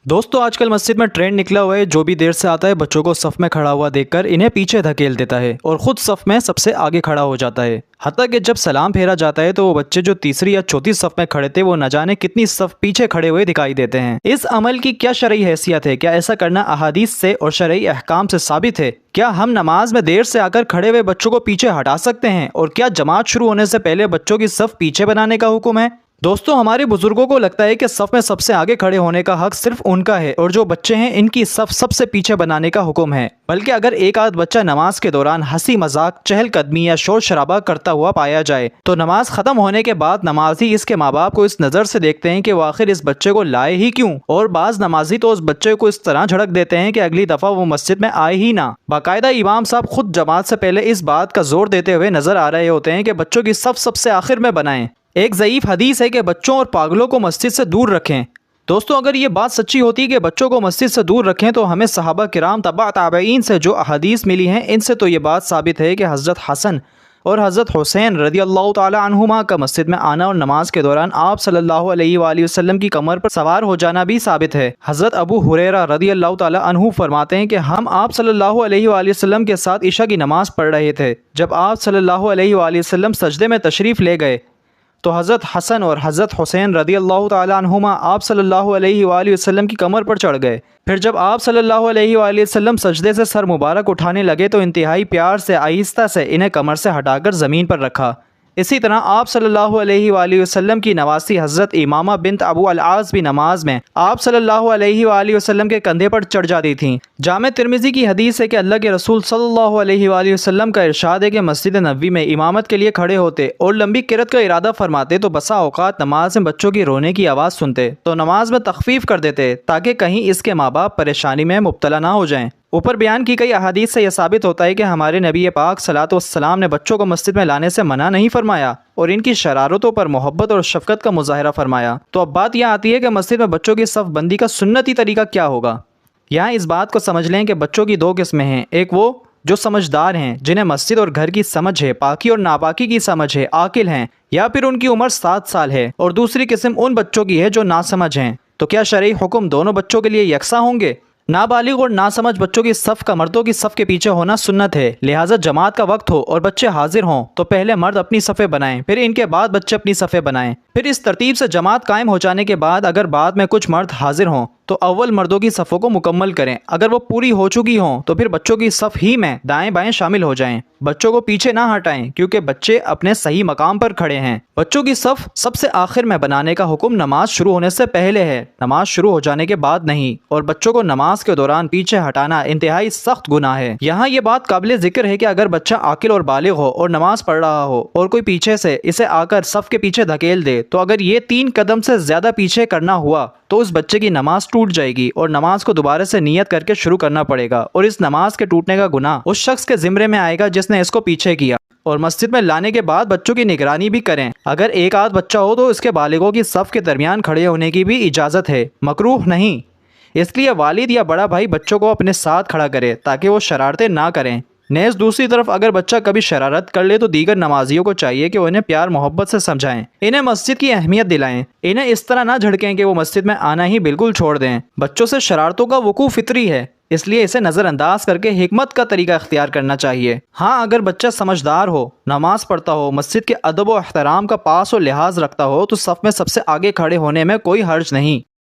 दोस्तों आजकल मस्जिद में ट्रेंड निकला हुआ है, जो भी देर से आता है बच्चों को सफ़ में खड़ा हुआ देखकर इन्हें पीछे धकेल देता है और ख़ुद सफ़ में सबसे आगे खड़ा हो जाता है। हत्ता कि जब सलाम फेरा जाता है तो वो बच्चे जो तीसरी या चौथी सफ़ में खड़े थे वो न जाने कितनी सफ़ पीछे खड़े हुए दिखाई देते हैं। इस अमल की क्या शरई हैसियत है? क्या ऐसा करना अहादीस से और शरई अहकाम से साबित है? क्या हम नमाज में देर से आकर खड़े हुए बच्चों को पीछे हटा सकते हैं? और क्या जमात शुरू होने से पहले बच्चों की सफ़ पीछे बनाने का हुक्म है? दोस्तों हमारे बुजुर्गों को लगता है कि सफ़ में सबसे आगे खड़े होने का हक सिर्फ उनका है और जो बच्चे हैं इनकी सफ़ सबसे पीछे बनाने का हुक्म है। बल्कि अगर एक आध बच्चा नमाज के दौरान हंसी मजाक चहलकदमी या शोर शराबा करता हुआ पाया जाए तो नमाज ख़त्म होने के बाद नमाजी इसके माँ बाप को इस नज़र से देखते हैं कि वो आखिर इस बच्चे को लाए ही क्यों, और बाज़ नमाजी तो उस बच्चे को इस तरह झड़क देते हैं कि अगली दफ़ा वो मस्जिद में आए ही ना। बाकायदा इमाम साहब खुद जमात से पहले इस बात का जोर देते हुए नजर आ रहे होते हैं कि बच्चों की सफ़ सबसे आखिर में बनाएं। एक ज़ईफ़ हदीस है कि बच्चों और पागलों को मस्जिद से दूर रखें। दोस्तों अगर ये बात सच्ची होती कि बच्चों को मस्जिद से दूर रखें तो हमें सहाबा किराम तबा ताबईन से जो अहादीस मिली हैं इनसे तो ये बात साबित है कि हज़रत हसन और हज़रत हुसैन रदी अल्लाह ताला अन्हुमा का मस्जिद में आना और नमाज के दौरान आप सल्लल्लाहु अलैहि वसल्लम की कमर पर सवार हो जाना भी साबित है। हज़रत अबू हुरैरा रदी अल्लाह ताला अन्हु फरमाते हैं कि हम आप सल्लल्लाहु अलैहि वसल्लम के साथ इशा की नमाज पढ़ रहे थे। जब आप सल्लल्लाहु अलैहि वसल्लम सजदे में तशरीफ़ ले गए तो हज़रत हसन और हज़रत हुसैन रदी अल्लाह ताला अन्हुमा आप सल्लल्लाहु अलैहि वसल्लम की कमर पर चढ़ गए। फिर जब आप सल्लल्लाहु अलैहि वसल्लम सजदे से सर मुबारक उठाने लगे तो इंतहाई प्यार से आहिस्ता से इन्हें कमर से हटाकर ज़मीन पर रखा। इसी तरह आप सल्लल्लाहु अलैहि वसल्लम की नवासी हज़रत इमामा बिन्त अबू अल-आस भी नमाज में आप सल्लल्लाहु अलैहि वसल्लम के कंधे पर चढ़ जाती थीं। जामे तिर्मिज़ी की हदीस है कि अल्लाह के रसूल सल्लल्लाहु अलैहि वसल्लम का इरशाद है कि मस्जिद नबवी में इमामत के लिए खड़े होते और लंबी किरत का इरादा फरमाते तो बसा औकात नमाज में बच्चों की रोने की आवाज़ सुनते तो नमाज में तखफीफ कर देते ताकि कहीं इसके माँ बाप परेशानी में मुब्तला ना हो जाएं। ऊपर बयान की गई अहादीस से यह साबित होता है कि हमारे नबी पाक सलातो वस्सलाम ने बच्चों को मस्जिद में लाने से मना नहीं फरमाया और इनकी शरारतों पर मोहब्बत और शफकत का मुजाहरा फरमाया। तो अब बात यह आती है कि मस्जिद में बच्चों की सफ़ बंदी का सुन्नती तरीका क्या होगा। यहाँ इस बात को समझ लें कि बच्चों की दो किस्में हैं, एक वो जो समझदार हैं जिन्हें मस्जिद और घर की समझ है, पाकी और नापाकी की समझ है, आकिल हैं, या फिर उनकी उम्र 7 साल है, और दूसरी किस्म उन बच्चों की है जो नासमझ हैं। तो क्या शरई हुक्म दोनों बच्चों के लिए यकसा होंगे? नाबालिग और नासमझ बच्चों की सफ़ का मर्दों की सफ़ के पीछे होना सुन्नत है। लिहाजा जमात का वक्त हो और बच्चे हाजिर हों तो पहले मर्द अपनी सफ़ें बनाएं, फिर इनके बाद बच्चे अपनी सफ़ें बनाएं। फिर इस तरतीब से जमात कायम हो जाने के बाद अगर बाद में कुछ मर्द हाजिर हों तो अव्वल मर्दों की सफ़ों को मुकम्मल करें। अगर वो पूरी हो चुकी हों तो फिर बच्चों की सफ़ ही में दाएं बाएं शामिल हो जाएं। बच्चों को पीछे ना हटाएं क्योंकि बच्चे अपने सही मकाम पर खड़े हैं। बच्चों की सफ़ सबसे आखिर में बनाने का हुक्म नमाज शुरू होने से पहले है, नमाज शुरू हो जाने के बाद नहीं। और बच्चों को नमाज के दौरान पीछे हटाना इंतहाई सख्त गुनाह है। यहाँ ये बात काबिल जिक्र है कि अगर बच्चा आकिल और बालिग हो और नमाज पढ़ रहा हो और कोई पीछे से इसे आकर सफ़ के पीछे धकेल दे तो अगर ये 3 कदम से ज़्यादा पीछे करना हुआ तो उस बच्चे की नमाज टूट जाएगी और नमाज को दोबारा से नियत करके शुरू करना पड़ेगा और इस नमाज के टूटने का गुनाह उस शख्स के ज़िम्मे में आएगा जिसने इसको पीछे किया। और मस्जिद में लाने के बाद बच्चों की निगरानी भी करें। अगर एक आध बच्चा हो तो इसके बालिगों की सफ़ के दरमियान खड़े होने की भी इजाज़त है, मकरूह नहीं। इसलिए वालिद या बड़ा भाई बच्चों को अपने साथ खड़ा करे ताकि वो शरारतें ना करें। नेज़ दूसरी तरफ अगर बच्चा कभी शरारत कर ले तो दीगर नमाजियों को चाहिए कि उन्हें प्यार मोहब्बत से समझाएं, इन्हें मस्जिद की अहमियत दिलाएं, इन्हें इस तरह ना झड़कें कि वो मस्जिद में आना ही बिल्कुल छोड़ दें। बच्चों से शरारतों का वकूफ़ फितरी है, इसलिए इसे नज़रअंदाज करके हिकमत का तरीका इख्तियार करना चाहिए। हाँ, अगर बच्चा समझदार हो, नमाज पढ़ता हो, मस्जिद के अदब व एहतराम का पास और लिहाज रखता हो तो सफ़ में सबसे आगे खड़े होने में कोई हर्ज नहीं।